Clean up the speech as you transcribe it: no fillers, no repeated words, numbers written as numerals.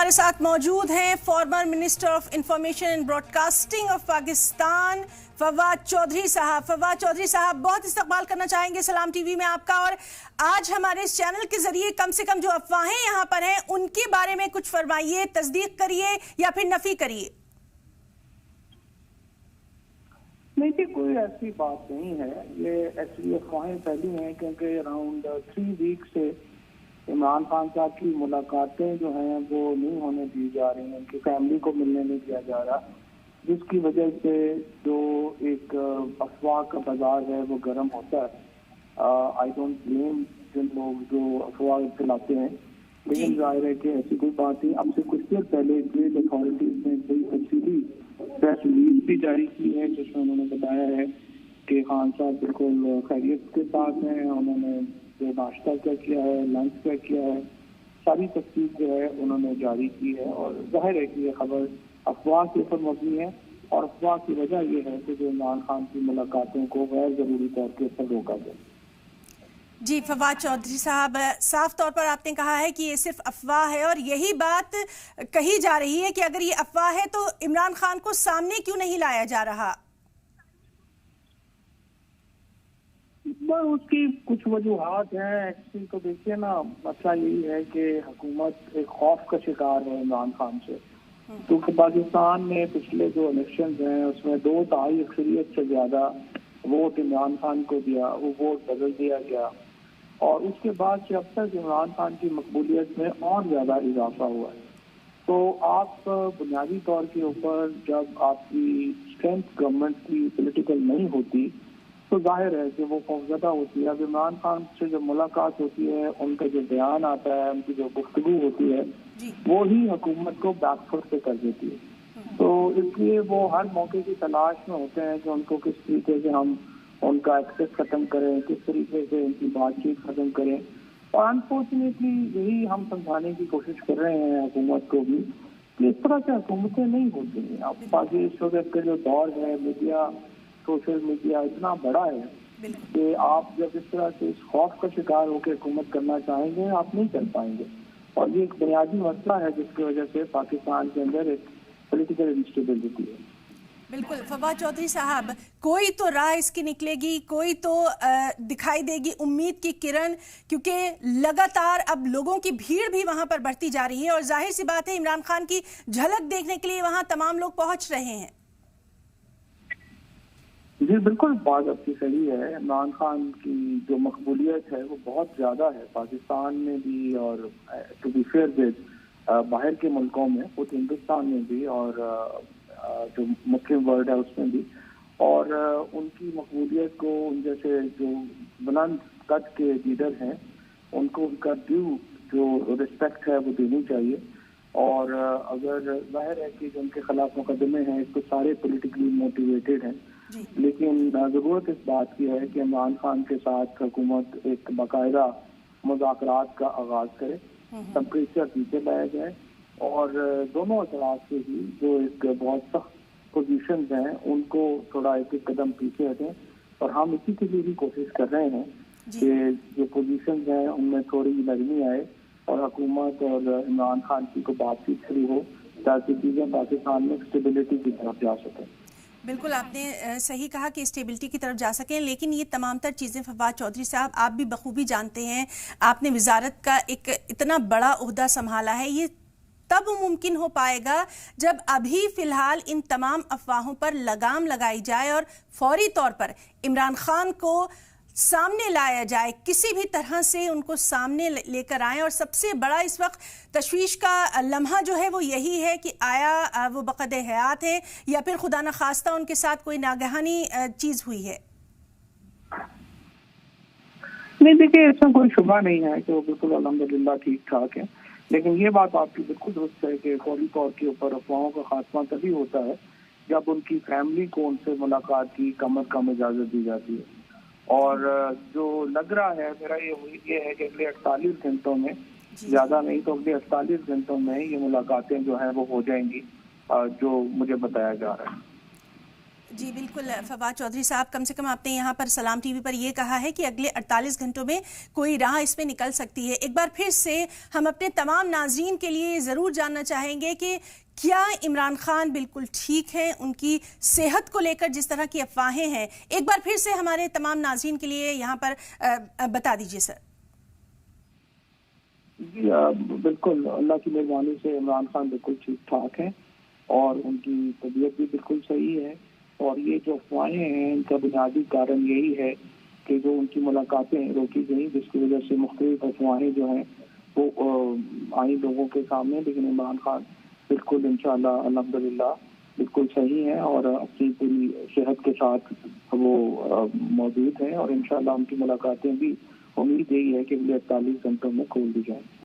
हमारे साथ मौजूद हैं former minister of information and broadcasting of Pakistan Fawad Chaudhry sahab. Fawad Chaudhry साहब, बहुत इस्तकबाल करना चाहेंगे सलाम टीवी में आपका। और आज हमारे इस चैनल के जरिए कम से कम जो अफवाहें यहाँ पर हैं उनके बारे में कुछ फरमाइए, तस्दीक करिए या फिर नफी करिए। नहीं जी, कोई ऐसी बात नहीं है। ये एक्चुअली अफवाहें फैली हैं क्योंकि अराउंड 3 वीक से इमरान खान साहब की मुलाकातें जो हैं वो नहीं होने दी जा रही हैं, उनकी फैमिली को मिलने नहीं दिया जा रहा, जिसकी वजह से जो एक अफवाह का बाजार है वो गर्म होता है। आई डोंट ब्लेम जिन लोग जो अफवाह फैलाते हैं, लेकिन जाहिर है कि ऐसी कोई बात नहीं। अब से कुछ देर पहले स्टेट अथॉरिटीज ने कोई तफसीली प्रेस रिलीज भी जारी की है जिसमें उन्होंने बताया है कि खान साहब बिल्कुल खैरियत के साथ हैं। उन्होंने जो नाश्ता क्या किया है, लंच क्या किया है, सारी तफसील जो है उन्होंने जारी की है। और जाहिर है कि ये खबर अफवाह के ऊपर मबनी है और अफवाह की वजह यह है कि जो इमरान खान की मुलाकातों को गैर जरूरी तौर के ऊपर रोका गया। जी फवाद चौधरी साहब, साफ तौर पर आपने कहा है कि ये सिर्फ अफवाह है और यही बात कही जा रही है कि अगर ये अफवाह है तो इमरान खान को सामने क्यों नहीं लाया जा रहा। उसकी कुछ वजूहात हैं। एक्चुअली तो देखिए ना, मसला यही है कि हुकूमत एक खौफ का शिकार है इमरान खान से, क्योंकि पाकिस्तान में पिछले जो इलेक्शन हैं उसमें 2/3 अक्सरियत से ज्यादा वोट इमरान खान को दिया, वो वोट बदल दिया गया और उसके बाद से अब तक इमरान खान की मकबूलियत में और ज्यादा इजाफा हुआ है। तो आप बुनियादी तौर के ऊपर जब आपकी स्ट्रेंथ गवर्नमेंट की पॉलिटिकल नहीं होती तो जाहिर है कि वो खौफजदा होती है। अब इमरान खान से जब मुलाकात होती है, उनका जो बयान आता है, उनकी जो गुफ्तगू होती है, वो ही हुकूमत को बैकफुट पे कर देती है। तो इसलिए वो हर मौके की तलाश में होते हैं कि उनको किस तरीके से हम उनका एक्सेस खत्म करें, किस तरीके से उनकी बातचीत खत्म करें। और अनफॉर्चुनेटली यही हम समझाने की कोशिश कर रहे हैं हुकूमत को भी कि इस तरह से हुकूमतें नहीं होती हैं। अब पाकिस्तान का जो दौर है, मीडिया, सोशल मीडिया इतना बड़ा है कि आप जब इस तरह से इस खौफ का शिकार होकर हुकूमत करना चाहेंगे आप नहीं कर पाएंगे। और ये एक बुनियादी मसला है जिसकी वजह से पाकिस्तान के अंदर एक पॉलिटिकल इंस्टेबिलिटी है। बिल्कुल फवाद चौधरी साहब, कोई तो राह इसकी निकलेगी, कोई तो दिखाई देगी उम्मीद की किरण, क्योंकि लगातार अब लोगों की भीड़ भी वहां पर बढ़ती जा रही है और जाहिर सी बात है इमरान खान की झलक देखने के लिए वहां तमाम लोग पहुंच रहे हैं। जी बिल्कुल, बात आपकी सही है। इमरान खान की जो मकबूलियत है वो बहुत ज़्यादा है पाकिस्तान में भी और टू बी फेयर विद बाहर के मुल्कों में, खुद हिंदुस्तान में भी और जो मुस्लिम वर्ल्ड है उसमें भी। और उनकी मकबूलियत को जैसे जो बुलंद कद के लीडर हैं उनको उनका ड्यू जो रिस्पेक्ट है वो देनी चाहिए। और अगर जाहिर है कि जो उनके खिलाफ मुकदमे हैं तो सारे पोलिटिकली मोटिवेटेड हैं, लेकिन जरूरत इस बात की है कि इमरान खान के साथ हुकूमत एक बाकायदा मुज़ाकरात का आगाज करे, टेम्परेचर नीचे लाया जाए और दोनों अतराफ से ही जो एक बहुत सख्त पोजीशंस हैं उनको थोड़ा एक कदम पीछे हटें। और हम इसी के लिए भी कोशिश कर रहे हैं कि जो पोजीशंस हैं उनमें थोड़ी नरमी आए और हुकूमत और इमरान खान की को बातचीत शुरू हो ताकि चीज़ें पाकिस्तान में स्टेबिलिटी की तरफ जा सकें। बिल्कुल आपने सही कहा कि स्टेबिलिटी की तरफ जा सकें, लेकिन ये तमाम तर चीज़ें फवाद चौधरी साहब आप भी बखूबी जानते हैं, आपने वजारत का एक इतना बड़ा ओहदा संभाला है, ये तब मुमकिन हो पाएगा जब अभी फिलहाल इन तमाम अफवाहों पर लगाम लगाई जाए और फौरी तौर पर इमरान खान को सामने लाया जाए, किसी भी तरह से उनको सामने लेकर आए। और सबसे बड़ा इस वक्त तशवीश का लम्हा जो है वो यही है कि आया वो बक़द हयात है या फिर खुदा न खास्ता उनके साथ कोई नागहानी चीज हुई है। नहीं देखिए, इसमें कोई शुबा नहीं है कि वो बिल्कुल अल्हम्दुलिल्लाह ठीक ठाक है, लेकिन ये बात आपकी बिल्कुल दुरुस्त है कि फौरी तौर के ऊपर अफवाहों का खात्मा तभी होता है जब उनकी फैमिली को उनसे मुलाकात की कम अज कम इजाजत दी जाती है। और जो लग रहा है मेरा ये है कि अगले 48 घंटों में, ज्यादा नहीं तो अगले 48 घंटों में ये मुलाकातें जो है वो हो जाएंगी जो मुझे बताया जा रहा है। जी बिल्कुल फवाद चौधरी साहब, कम से कम आपने यहाँ पर सलाम टीवी पर यह कहा है कि अगले 48 घंटों में कोई राह इसमें निकल सकती है। एक बार फिर से हम अपने तमाम नाज़रीन के लिए ज़रूर जानना चाहेंगे कि क्या इमरान खान बिल्कुल ठीक है, उनकी सेहत को लेकर जिस तरह की अफवाहें हैं, एक बार फिर से हमारे तमाम नाज़रीन के लिए यहाँ पर बता दीजिए सर। जी बिल्कुल, अल्लाह की मेहरबानी से इमरान खान बिल्कुल ठीक ठाक हैं और उनकी तबीयत भी बिल्कुल सही है। और ये जो अफवाहें हैं इनका बुनियादी कारण यही है कि जो उनकी मुलाकातें रोकी गई, जिसकी वजह से मुख्तलिफ अफवाहें जो हैं वो आई लोगों के सामने। लेकिन इमरान खान बिल्कुल इंशाअल्लाह अल्हम्दुलिल्लाह बिल्कुल सही हैं और अपनी पूरी सेहत के साथ वो मौजूद हैं और इंशाअल्लाह उनकी मुलाकातें भी उम्मीद यही है कि अगले 48 घंटों में खोल दी जाए।